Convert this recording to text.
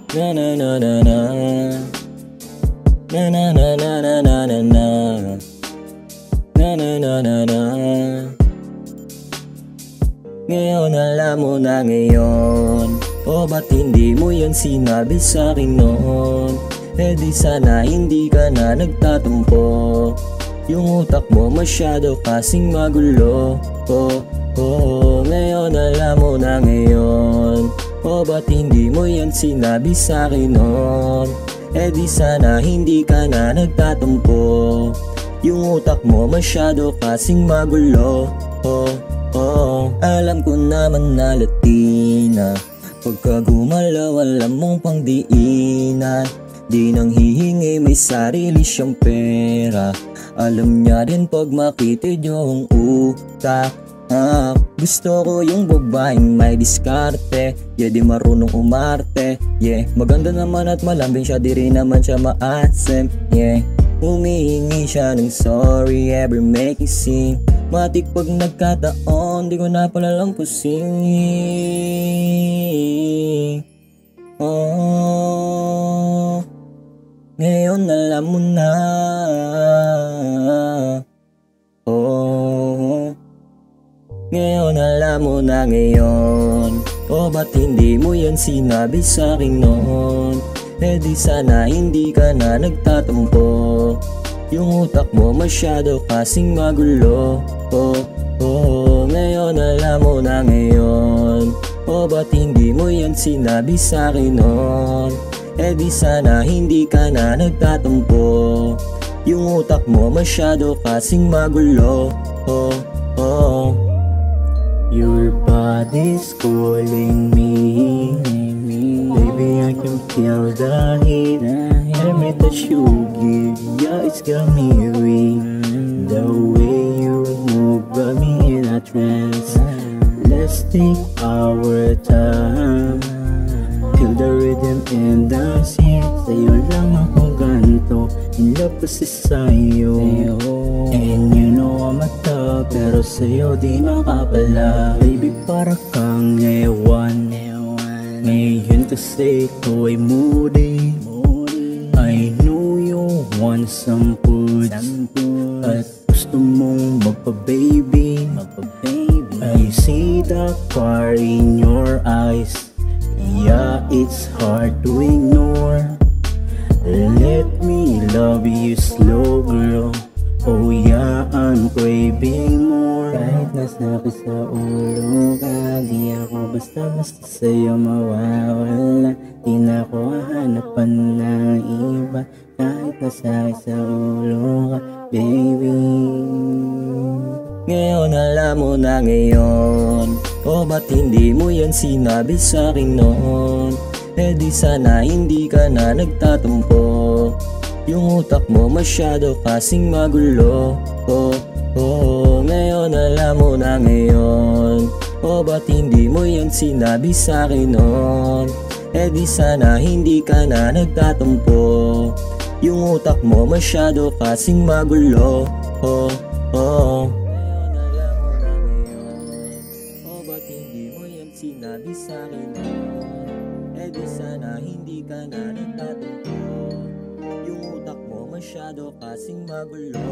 Na na na na na. Na na na na na na na na. Na na na na na. Ngayon alam mo na ngayon. O ba't hindi mo yan sinabi sa'kin noon? Eh di sana hindi ka na nagtatampo. Yung utak mo masyado kasing magulo. Ngayon alam mo na ngayon. O ba't hindi mo yan sinabi sa'kin noon? Eh di sana hindi ka na nagtatampo. Yung utak mo masyado kasing magulo. Alam ko naman na Latina. Pagka gumalaw alam mong pang diinan. Di nang hihingi may sarili siyang pera. Alam niya din pag makitid yung utak. Gusto ko yung babaeng may diskarte. Di marunong umarte. Maganda naman at malambing siya. Di rin naman siya maasim. Humihingi siya ng sorry every making scene. Matik pag nagkataon, di ko na palalampusin. Ngayon alam mo na. Ngayon alam mo na ngayon. O ba't hindi mo yan sinabi sa'kin noon? Eh di sana hindi ka na nagtatampo. Yung utak mo masyado kasing magulo. Ngayon alam mo na ngayon. O ba't hindi mo yan sinabi sa'kin noon? Eh di sana hindi ka na nagtatampo. Yung utak mo masyado kasing magulo. Your body's calling me. Baby, I can feel the heat. Every touch you give, yeah, it's got me weak. The way you move got me in a trance. Let's take our time. Feel the rhythm and dance it. Sa'yo lang ako ganito. In love kasi sa'yo. And you know I'm a thug, pero sa'yo di makapala. Baby, para kang ewan. Ngayon kasi ito ay moody. I know you want some food. At gusto mong magpa-baby. I see the fire in your eyes. Yeah, it's hard to ignore. Let me love you slow, girl. Oh yeah, I'm craving more. Kahit nasakit sa ulo ka, di ako basta-basta sa'yo mawawala. Di na ako hahanapan ng iba. Kahit nasakit sa ulo ka, baby. Ngayon alam mo na ngayon. O ba't hindi mo yan sinabi sa'kin noon? Eh di sana hindi ka na nagtatampo. Yung utak mo masyado kasing magulo. Ngayon alam mo na ngayon. O ba't hindi mo yan sinabi sa'kin noon? Eh di sana hindi ka na nagtatampo. Yung utak mo masyado kasing magulo. Sinabi sa'kin eh di sana hindi ka na nagtatampo. Yung utak mo masyado kasing magulo.